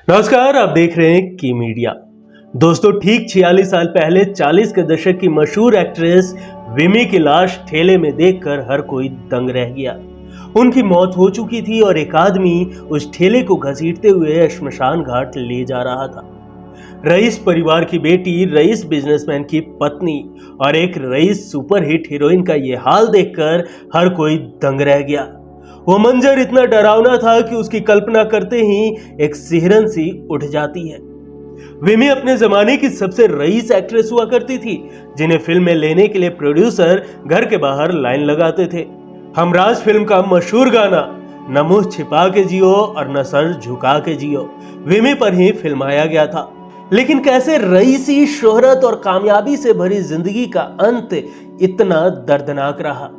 नमस्कार, आप देख रहे हैं की मीडिया। दोस्तों, ठीक 46 साल पहले 40 के दशक की मशहूर एक्ट्रेस विमी की लाश ठेले में देखकर हर कोई दंग रह गया। उनकी मौत हो चुकी थी और एक आदमी उस ठेले को घसीटते हुए श्मशान घाट ले जा रहा था। रईस परिवार की बेटी, रईस बिजनेसमैन की पत्नी और एक रईस सुपरहिट हीरोइन का ये हाल देखकर हर कोई दंग रह गया। वो मंजर इतना डरावना था कि उसकी कल्पना करते ही एक सिहरन सी उठ जाती है। विमी अपने जमाने की सबसे रईस एक्ट्रेस हुआ करती थी, जिन्हें फिल्म में लेने के लिए प्रोड्यूसर घर के बाहर लाइन लगाते थे। हमराज फिल्म का मशहूर गाना न मुंह छिपा के जियो और न सर झुका के जियो विमी पर ही फिल्माया गया था। लेकिन कैसे रईसी शोहरत और कामयाबी से भरी जिंदगी का अंत इतना दर्दनाक रहा?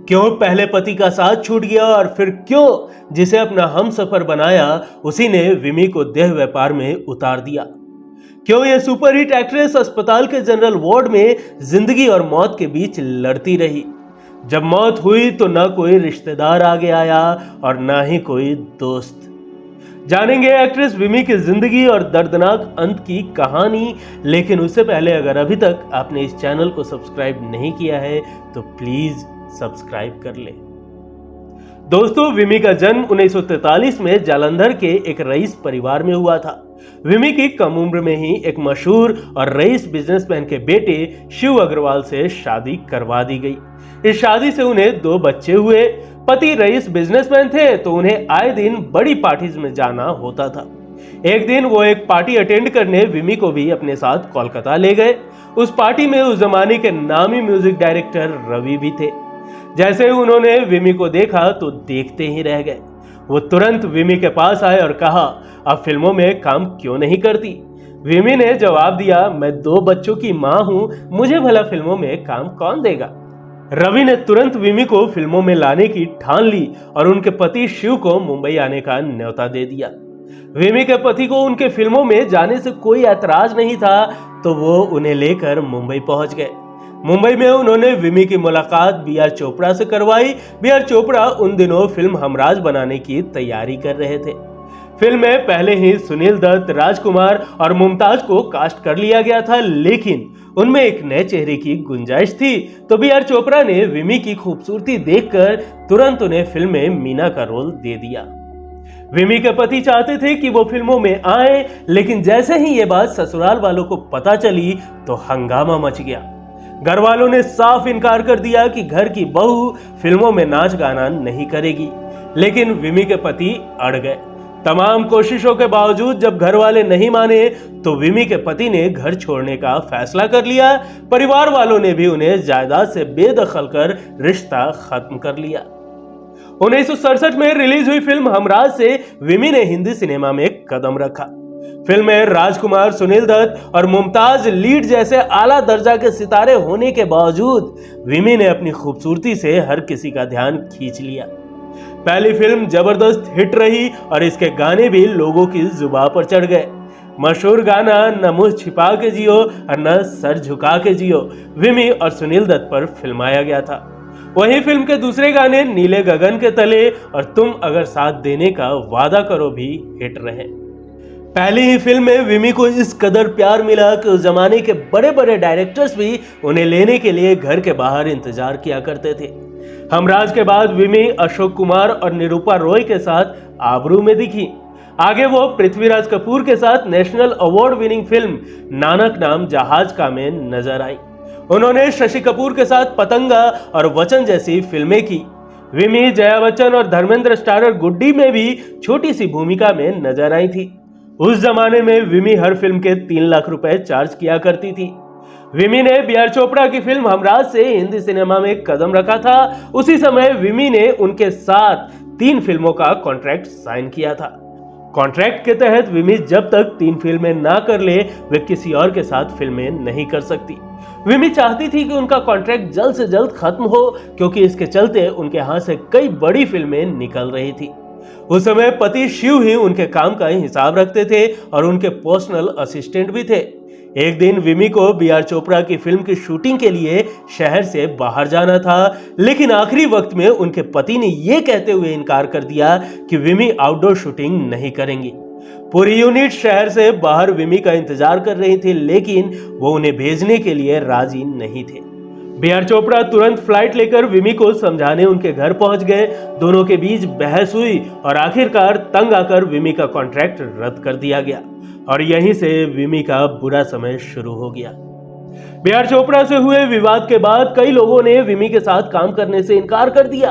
क्यों पहले पति का साथ छूट गया और फिर क्यों जिसे अपना हमसफर बनाया उसी ने विमी को देह व्यापार में उतार दिया? क्यों यह सुपरहिट एक्ट्रेस अस्पताल के जनरल वार्ड में जिंदगी और मौत के बीच लड़ती रही? जब मौत हुई तो ना कोई रिश्तेदार आगे आया और ना ही कोई दोस्त। जानेंगे एक्ट्रेस विमी की जिंदगी और दर्दनाक अंत की कहानी। लेकिन उससे पहले अगर अभी तक आपने इस चैनल को सब्सक्राइब नहीं किया है तो प्लीज सब्सक्राइब कर ले। दोस्तों, विमी का जन्म 1943 में जालंधर के एक रईस परिवार में हुआ था। विमी की कम उम्र में ही एक मशहूर और रईस बिजनेसमैन के बेटे शिव अग्रवाल से शादी करवा दी गई। इस शादी से उन्हें 2 बच्चे हुए। पति रईस बिजनेसमैन थे तो उन्हें आए दिन बड़ी पार्टीज में जाना होता था। एक दिन वो एक पार्टी अटेंड करने विमी को भी अपने साथ कोलकाता ले गए। उस पार्टी में उस जमाने के नामी म्यूजिक डायरेक्टर रवि भी थे। जैसे ही उन्होंने विमी को देखा तो देखते ही रह गए। वो तुरंत विमी के पास आए और कहा, आप फिल्मों में काम क्यों नहीं करती? विमी ने जवाब दिया, मैं 2 बच्चों की मां हूं, मुझे भला फिल्मों में काम कौन देगा? रवि ने तुरंत विमी को फिल्मों में लाने की ठान ली और उनके पति शिव को मुंबई आने का न्योता दे दिया। विमी के पति को उनके फिल्मों में जाने से कोई ऐतराज नहीं था तो वो उन्हें लेकर मुंबई पहुंच गए। मुंबई में उन्होंने विमी की मुलाकात बी.आर. चोपड़ा से करवाई। बी.आर. चोपड़ा उन दिनों फिल्म हमराज बनाने की तैयारी कर रहे थे। फिल्म में पहले ही सुनील दत्त, राजकुमार और मुमताज को कास्ट कर लिया गया था, लेकिन उनमें एक नए चेहरे की गुंजाइश थी। तो बी.आर. चोपड़ा ने विमी की खूबसूरती देखकर तुरंत उन्हें फिल्म में मीना का रोल दे दिया। विमी के पति चाहते थे कि वो फिल्मों में आए, लेकिन जैसे ही ये बात ससुराल वालों को पता चली तो हंगामा मच गया। घर वालों ने साफ इनकार कर दिया कि घर की बहू फिल्मों में नाच गाना नहीं करेगी। लेकिन विमी के पति अड़ गए। तमाम कोशिशों के बावजूद जब घर वाले नहीं माने तो विमी के पति ने घर छोड़ने का फैसला कर लिया। परिवार वालों ने भी उन्हें जायदाद से बेदखल कर रिश्ता खत्म कर लिया। 1967 में रिलीज हुई फिल्म हमराज से विमी ने हिंदी सिनेमा में कदम रखा। फिल्म में राजकुमार, सुनील दत्त और मुमताज लीड जैसे आला दर्जा के सितारे होने के बावजूद विमी ने अपनी खूबसूरती से हर किसी का ध्यान खींच लिया। पहली फिल्म जबरदस्त हिट रही और इसके गाने भी लोगों की जुबान पर चढ़ गए। मशहूर गाना न मुंह छिपा के जियो और न सर झुका के जियो विमी और सुनील दत्त पर फिल्माया गया था। वहीं फिल्म के दूसरे गाने नीले गगन के तले और तुम अगर साथ देने का वादा करो भी हिट रहे। पहली ही फिल्म में विमी को इस कदर प्यार मिला कि उस जमाने के बड़े बड़े डायरेक्टर्स भी उन्हें लेने के लिए घर के बाहर इंतजार किया करते थे। हमराज के बाद विमी अशोक कुमार और निरूपा रॉय के साथ आबरू में दिखी। आगे वो पृथ्वीराज कपूर के साथ national award winning film Nanak नाम जहाज का में नजर आई। उन्होंने शशि कपूर के साथ पतंगा और वचन जैसी फिल्में की। विमी जया बच्चन और धर्मेंद्र स्टारर गुड्डी में भी छोटी सी भूमिका में नजर आई थी। उस जमाने में विमी हर फिल्म के 3 लाख रुपए चार्ज किया करती थी। विमी ने बी.आर. चोपड़ा की फिल्म हमराज से हिंदी सिनेमा में कदम रखा था। उसी समय विमी ने उनके साथ 3 फिल्मों का कॉन्ट्रैक्ट साइन किया था। कॉन्ट्रैक्ट के तहत विमी जब तक 3 फिल्में ना कर ले वे किसी और के साथ फिल्में नहीं कर सकती। विमी चाहती थी कि उनका कॉन्ट्रैक्ट जल्द से जल्द खत्म हो, क्योंकि इसके चलते उनके हाथ से कई बड़ी फिल्में निकल रही थी। उस समय पति शिव ही उनके काम का हिसाब रखते थे और उनके पर्सनल असिस्टेंट भी थे। एक दिन विमी को बी.आर. चोपड़ा की फिल्म की शूटिंग के लिए शहर से बाहर जाना था, लेकिन आखिरी वक्त में उनके पति ने यह कहते हुए इनकार कर दिया कि विमी आउटडोर शूटिंग नहीं करेंगी। पूरी यूनिट शहर से बाहर विमी का इंतजार कर रही थी, लेकिन वो उन्हें भेजने के लिए राजी नहीं थे। बी.आर. चोपड़ा तुरंत फ्लाइट लेकर विमी को समझाने उनके घर पहुंच गए। दोनों के बीच बहस हुई और आखिरकार तंग आकर विमी का कॉन्ट्रैक्ट रद्द कर दिया गया और यहीं से विमी का बुरा समय शुरू हो गया। बी.आर. चोपड़ा से हुए विवाद के बाद कई लोगों ने विमी के साथ काम करने से इनकार कर दिया।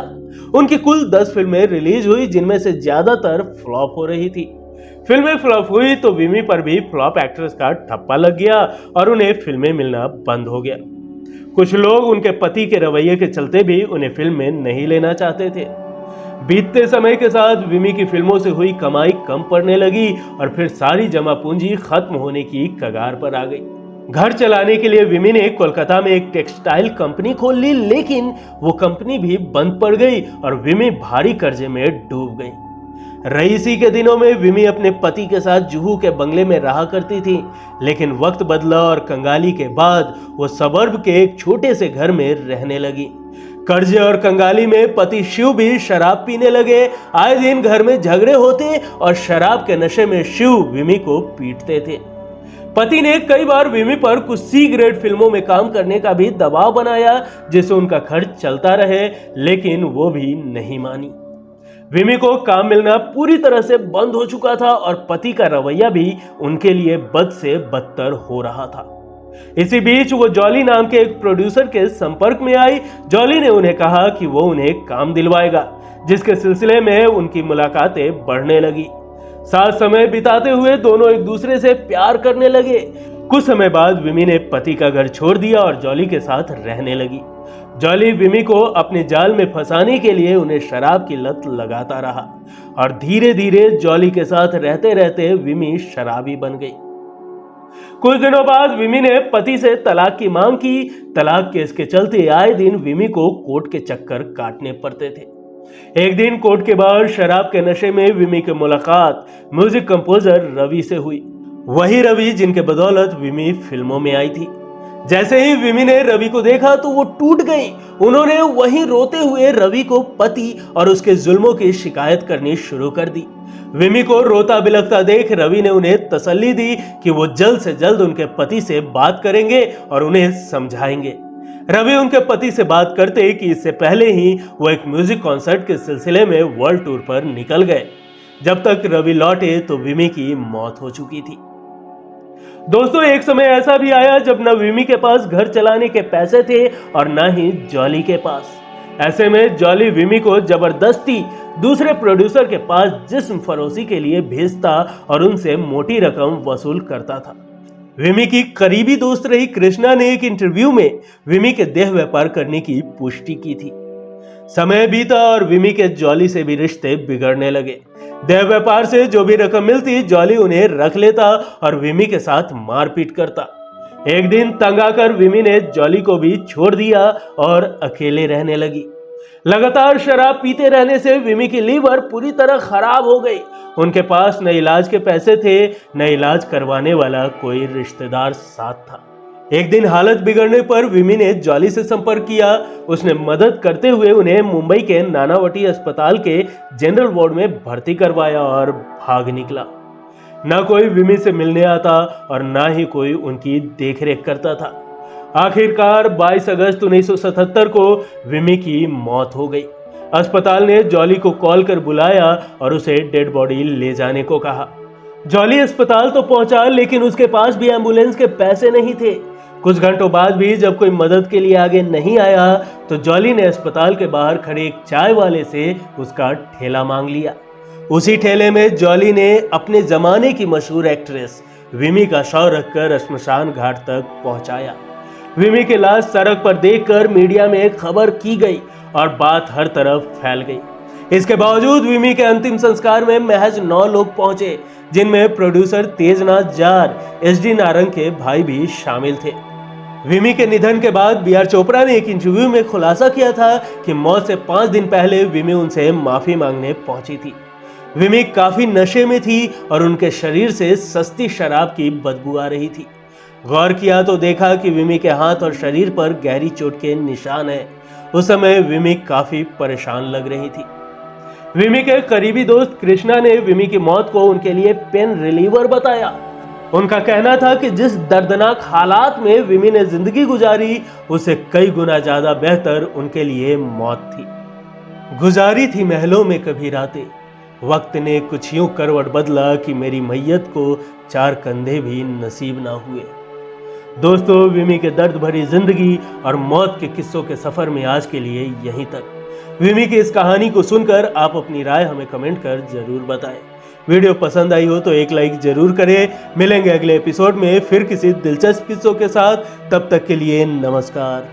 उनकी कुल 10 फिल्में रिलीज हुई, जिनमें से ज्यादातर फ्लॉप हो रही थी। फिल्में फ्लॉप हुई तो विमी पर भी फ्लॉप एक्ट्रेस का ठप्पा लग गया और उन्हें फिल्में मिलना बंद हो गया। कुछ लोग उनके पति के रवैये के चलते भी उन्हें फिल्म में नहीं लेना चाहते थे। बीतते समय के साथ विमी की फिल्मों से हुई कमाई कम पड़ने लगी और फिर सारी जमा पूंजी खत्म होने की कगार पर आ गई। घर चलाने के लिए विमी ने कोलकाता में एक टेक्सटाइल कंपनी खोल ली, लेकिन वो कंपनी भी बंद पड़ गई और विमी भारी कर्जे में डूब गई। रईसी के दिनों में विमी अपने पति के साथ जुहू के बंगले में रहा करती थी, लेकिन वक्त बदला और कंगाली के बाद वो सबर्ब के एक छोटे से घर में रहने लगी। कर्जे और कंगाली में पति शिव भी शराब पीने लगे। आए दिन घर में झगड़े होते और शराब के नशे में शिव विमी को पीटते थे। पति ने कई बार विमी पर कुछ सी ग्रेड फिल्मों में काम करने का भी दबाव बनाया, जिससे उनका खर्च चलता रहे, लेकिन वो भी नहीं मानी। विमी को काम मिलना पूरी तरह से बंद हो चुका था और पति का रवैया भी उनके लिए बद से बदतर हो रहा था। इसी बीच वो जॉली नाम के एक प्रोड्यूसर के संपर्क में आई। जॉली ने उन्हें कहा कि वो उन्हें काम दिलवाएगा, जिसके सिलसिले में उनकी मुलाकातें बढ़ने लगी। साथ समय बिताते हुए दोनों एक दूसरे से प्यार करने लगे। कुछ समय बाद विमी ने पति का घर छोड़ दिया और जॉली के साथ रहने लगी। जॉली विमी को अपने जाल में फंसाने के लिए उन्हें शराब की लत लगाता रहा और धीरे धीरे जॉली के साथ रहते रहते विमी शराबी बन गई। कुछ दिनों बाद विमी ने पति से तलाक की मांग की। तलाक केस के चलते आए दिन विमी को कोर्ट के चक्कर काटने पड़ते थे। एक दिन कोर्ट के बाहर शराब के नशे में विमी की मुलाकात म्यूजिक कंपोजर रवि से हुई। वही रवि जिनके बदौलत विमी फिल्मों में आई थी। जैसे ही विमी ने रवि को देखा तो वो टूट गई। उन्होंने वहीं रोते हुए रवि को पति और उसके जुल्मों की शिकायत करनी शुरू कर दी। विमी को रोता बिलखता देख रवि ने उन्हें तसल्ली दी कि वो जल्द से जल्द उनके पति से बात करेंगे और उन्हें समझाएंगे। रवि उनके पति से बात करते कि इससे पहले ही वो एक म्यूजिक कॉन्सर्ट के सिलसिले में वर्ल्ड टूर पर निकल गए। जब तक रवि लौटे तो विमी की मौत हो चुकी थी। दोस्तों, एक समय ऐसा भी आया जब न विमी के पास घर चलाने के पैसे थे और न ही जॉली के पास। ऐसे में जॉली विमी को जबरदस्ती दूसरे प्रोड्यूसर के पास जिस्म फरोशी के लिए भेजता और उनसे मोटी रकम वसूल करता था। विमी की करीबी दोस्त रही कृष्णा ने एक इंटरव्यू में विमी के देह व्यापार करने की पुष्टि की थी। समय बीता और विमी के जॉली से भी रिश्ते बिगड़ने लगे। देह व्यापार से जो भी रकम मिलती जॉली उन्हें रख लेता और विमी के साथ मारपीट करता। एक दिन तंग आकर विमी ने जॉली को भी छोड़ दिया और अकेले रहने लगी। लगातार शराब पीते रहने से विमी की लीवर पूरी तरह खराब हो गई। उनके पास न इलाज के पैसे थे, न इलाज करवाने वाला कोई रिश्तेदार साथ था। एक दिन हालत बिगड़ने पर विमी ने जॉली से संपर्क किया। उसने मदद करते हुए उन्हें मुंबई के नानावटी अस्पताल के जनरल वार्ड में भर्ती करवाया और भाग निकला। न कोई विमी से मिलने आता और न ही कोई उनकी देखरेख करता था। आखिरकार 22 अगस्त 1977 को विमी की मौत हो गई। अस्पताल ने जॉली को कॉल कर बुलाया और उसे डेड बॉडी ले जाने को कहा। जॉली अस्पताल तो पहुंचा, लेकिन उसके पास भी एम्बुलेंस के पैसे नहीं थे। कुछ घंटों बाद भी जब कोई मदद के लिए आगे नहीं आया तो जॉली ने अस्पताल के बाहर खड़े एक चाय वाले से उसका ठेला मांग लिया। उसी ठेले में जॉली ने अपने जमाने की मशहूर एक्ट्रेस विमी का शव रखकर श्मशान घाट तक पहुंचाया। विमी की लाश सड़क पर देखकर मीडिया में खबर की गई और बात हर तरफ फैल गई। इसके बावजूद विमी के अंतिम संस्कार में महज 9 लोग पहुंचे, जिनमें प्रोड्यूसर तेजनाथ जार, एसडी नारंग के भाई भी शामिल थे। विमी के निधन के बाद बी.आर. चोपड़ा ने एक इंटरव्यू में खुलासा किया था कि मौत से 5 दिन पहले विमी उनसे माफी मांगने पहुंची थी। विमी काफी नशे में थी और उनके शरीर से सस्ती शराब की बदबू आ रही थी। गौर किया तो देखा कि विमी के हाथ और शरीर पर गहरी चोट के निशान हैं। उस समय विमी काफी परेशान लग रही थी। विमी के करीबी दोस्त कृष्णा ने विमी की मौत को उनके लिए पेन रिलीवर बताया। उनका कहना था कि जिस दर्दनाक हालात में विमी ने जिंदगी गुजारी उससे कई गुना ज्यादा बेहतर उनके लिए मौत थी। गुजारी थी महलों में कभी रातें, वक्त ने कुछ यूं करवट बदला कि मेरी मैयत को 4 कंधे भी नसीब ना हुए। दोस्तों, विमी के दर्द भरी जिंदगी और मौत के किस्सों के सफर में आज के लिए यहीं तक। विमी की इस कहानी को सुनकर आप अपनी राय हमें कमेंट कर जरूर बताएं। वीडियो पसंद आई हो तो एक लाइक जरूर करें। मिलेंगे अगले एपिसोड में फिर किसी दिलचस्प किस्सों के साथ। तब तक के लिए नमस्कार।